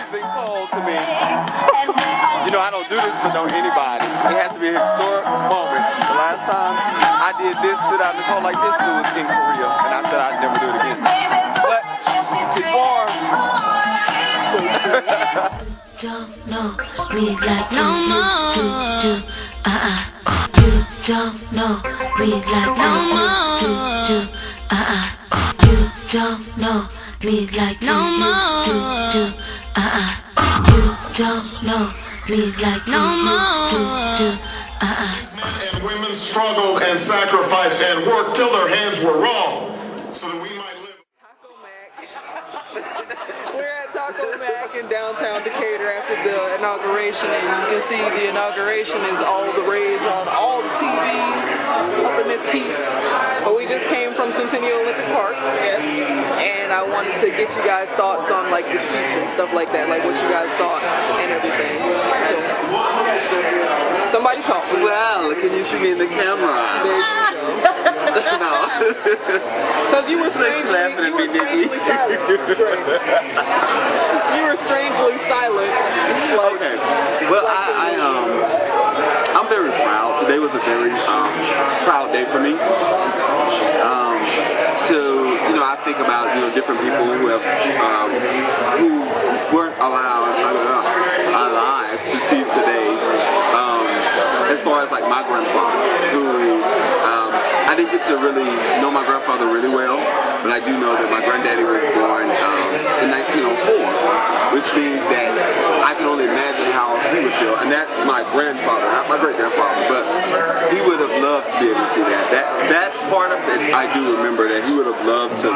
freezing cold to me. You know, I don't do this for anybody. It has to be a historic moment. The last time I did this, stood out in the cold like this, was in Korea, and I said I'd never do it again. But before, don't know me like you used to do. You don't know me like you used to do. You don't know me like you used to do. You don't know me like you used to do. And women struggled and sacrificed and worked till their hands were raw, so that we might live. Taco Mac. We're at Taco Mac in downtown Decatur after the inauguration, and you can see the inauguration is all the rage on all the TVs up in this piece. But we just came from Centennial Olympic Park, yes, and I wanted to get you guys' thoughts on like the speech and stuff like that, like what you guys thought and everything. Somebody talk. well, can you see me in the camera? There you go. No. Because you were strangely silent. Right. You were strangely silent. Like, Okay. Well, I'm very proud. Today was a very proud day for me. I think about different people who have who weren't alive to see today. As far as like my grandfather, who I didn't get to really know my grandfather really well, but I do know that my granddaddy was born in 1904, which means that I can only imagine how he would feel, and that's my grandfather, not my great-grandfather, but he would have loved to be able to see that. That part of it, I do remember that he would have loved to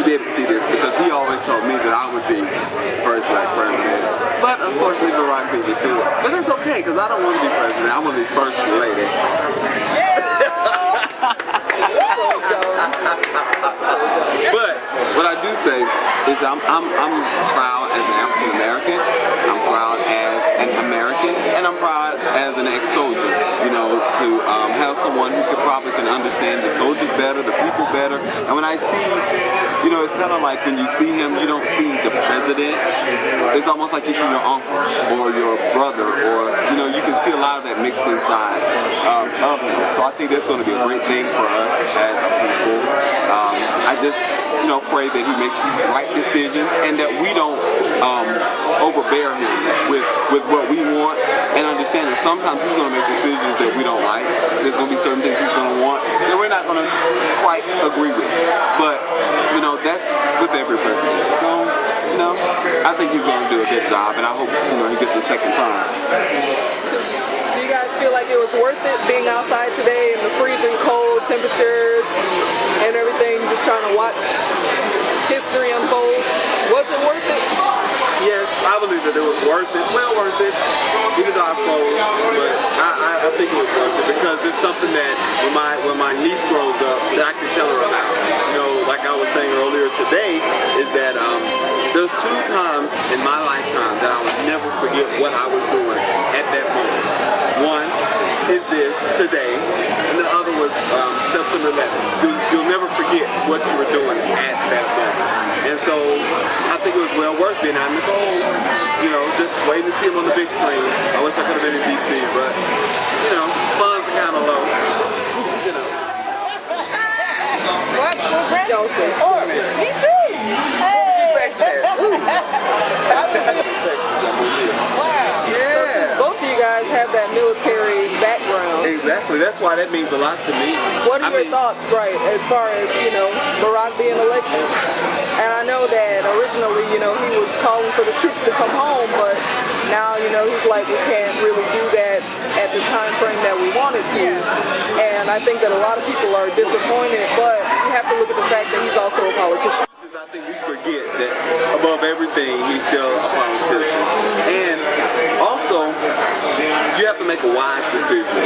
be able to see this, because he always told me that I would be the first black president. But unfortunately, Barack beat me too. But that's okay, because I don't want to be president. I want to be first lady. But what I do say is I'm proud as an African American. I'm proud as an American, and I'm proud as an ex-soldier. To have someone who can understand the soldiers better, the people better. And when I see, it's kind of like when you see him, you don't see the president. It's almost like you see your uncle or your brother, or you can see a lot of that mixed inside of him. So I think that's going to be a great thing for us as a people. I just pray that he makes right decisions, and that we don't overbear him with what we want, and understand that sometimes he's going to make decisions that we don't like. There's going to be certain things he's going to want that we're not going to quite agree with. But that's with every president. So I think he's going to do a good job, and I hope he gets a second time. Do you guys feel like it was worth it being outside today in the freezing cold temperatures and everything, just trying to watch history unfold? Was it worth it? Yes, I believe that it was worth it. Well worth it, even though I froze. But I think it was worth it, because it's something that when my niece grows up, that I can tell her about. Like I was saying earlier today, is that there's 2 times in my lifetime that I would never forget what I was doing at that moment. One is this today, and the other was September 11th. You'll never forget what you were doing at that moment. And so I think it was well worth being out in the cold, just waiting to see him on the big screen. I wish I could have been in DC, but funds are kind of low. What? Me too. Wow. Yeah. So both of you guys have that military background. Exactly. That's why that means a lot to me. What are your thoughts, right, as far as, Barack being elected? And I know that originally, he was calling for the troops to come home, but now, he's like, we can't really do that at the time frame that we wanted to. And I think that a lot of people are disappointed, but you have to look at the fact that he's also a politician. I think we forget that above everything, he's still a politician. And also, you have to make a wise decision.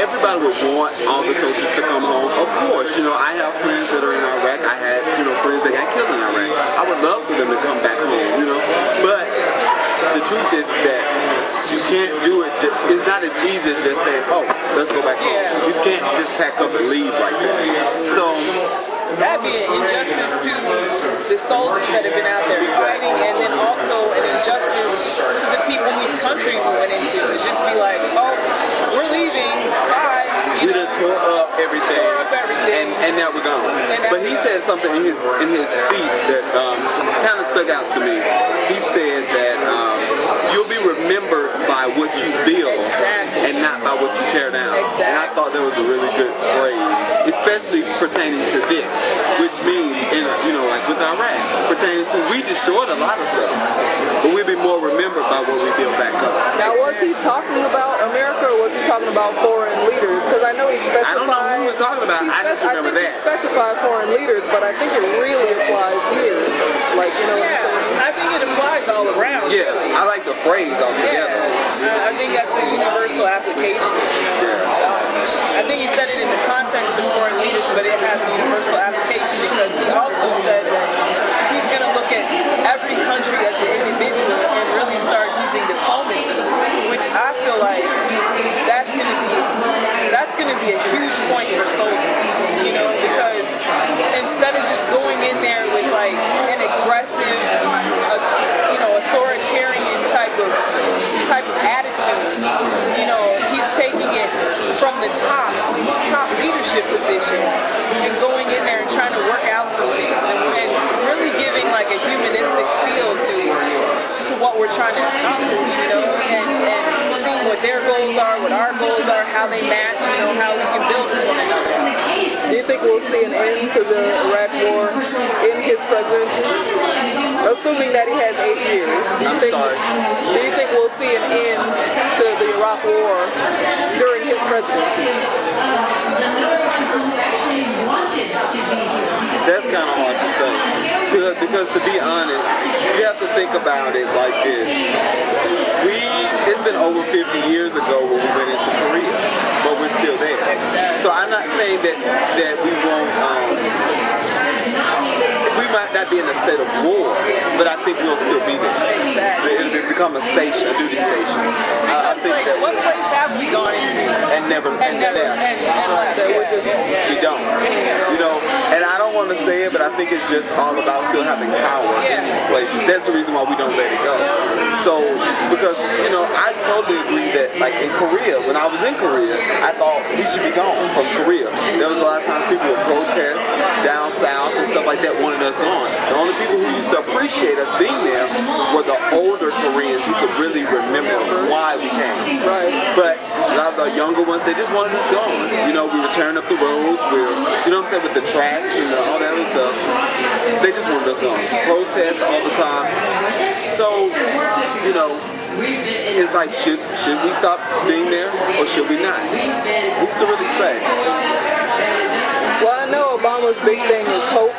Everybody would want all the soldiers to come home. Of course, I have friends that are in Iraq. I had, friends that got killed in Iraq. I would love for them to come back home, But the truth is that you can't do it. It's not as easy as just saying, oh, let's go back home. You can't just pack up and leave like that. So that'd be an injustice to the soldiers that have been out there fighting, and then also But he said something in his speech that kind of stuck out to me. He said that you'll be remembered by what you build and not by what you tear down. And I thought that was a really good phrase, especially pertaining to this, which means, like with Iraq, pertaining to, we destroyed a lot of stuff, but we'll be more remembered by what we build back up. Now, was he talking about America, or was he talking about foreign leaders? Because I know he specified. I don't know who he was talking about. I just remember that. He specified foreign leaders, but I think it really applies here. Like, you know what I'm saying? I think it applies all around. Yeah, I like the phrase altogether. I think that's a universal application. I think he said it in the context of foreign leaders, but it has a universal application because he also said that he's going to look at every country as an individual and really start using diplomacy, which I feel like that's going to be a huge point for soldiers, because instead of just going in there with like an aggressive, authoritarian type of attitude, he's taking it from the top leadership position and going in there and trying to work out some things and really giving like a humanistic feel to what we're trying to accomplish, and seeing what their goals are, what our goals are, how they match, how we can build with one another. Do you think we'll see an end to the Iraq War in his presidency? Assuming that he has 8 years. Do you think we'll see an end to the Iraq War during his presidency? That's kind of hard to say. Because to be honest, you have to think about it like this. It's been over 50 years ago when we went into Korea, but we're still there. So I'm not saying that we won't, we might not be in a state of war, but I think we'll still be there. It'll become a station, a duty station. I think that what place have we gone into? And never left. We don't. And I don't want to say it, but I think it's just all about still having power in these places. That's the reason why we don't let it go. So, because, I totally agree that, like in Korea, when I was in Korea, I thought we should be gone from Korea. There was a lot of times people would protest down south and stuff like that wanted us gone. The only people who used to appreciate us being there were the older Koreans who could really remember why we came. Right. But a lot of the younger ones, they just wanted us gone. We were tearing up the roads, with the tracks and all that other stuff. They just wanted us gone. Protest all the time. So, it's like, should we stop being there or should we not? Who's to really say? Well, I know Obama's big thing is hope.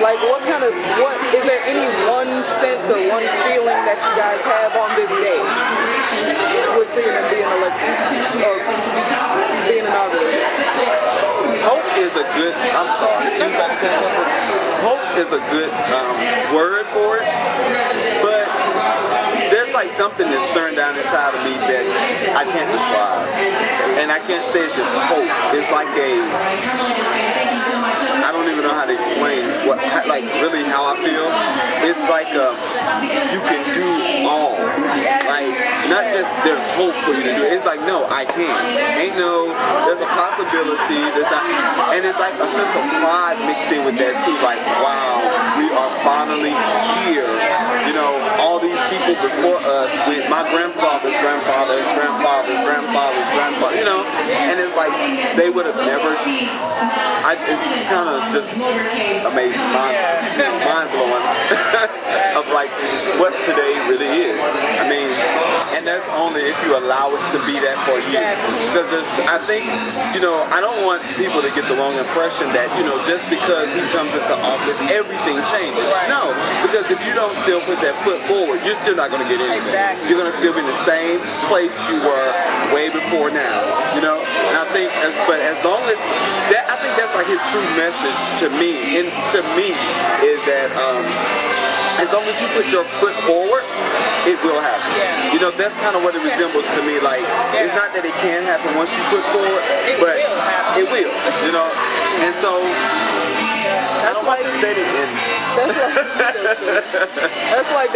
Like, is there any one sense or one feeling that you guys have on this day with seeing him being elected or being inaugurated? Hope is a good, hope is a good word for it, but there's like something that's stirring down inside of me that I can't describe. And I can't say it's just hope. It's like I don't even know how to explain really how I feel. It's like you can do all. Like, not just there's hope for you to do it. It's like, no, I can. There's a possibility. And it's like a sense of pride mixed in with that too. Like, wow, we are finally here. All these people before us, with my grandfather's grandfather's grandfather's grandfather's grandfather, and it's like they would have never. It's kind of just amazing, mind blowing of like what today really is. And that's only if you allow it to be that for you. Because I think, I don't want people to get the wrong impression that, just because he comes into office, everything changes. No, because if you don't still put that foot forward, you're still not going to get anything. You're going to still be in the same place you were way before now. And I think, but as long as that, I think that's like his true message to me. And to me is that as long as you put your foot forward, it will happen. That's kind of what it resembles to me. Like, it's not that it can happen once you put forward, but it will. And so I don't want to say it in. That's like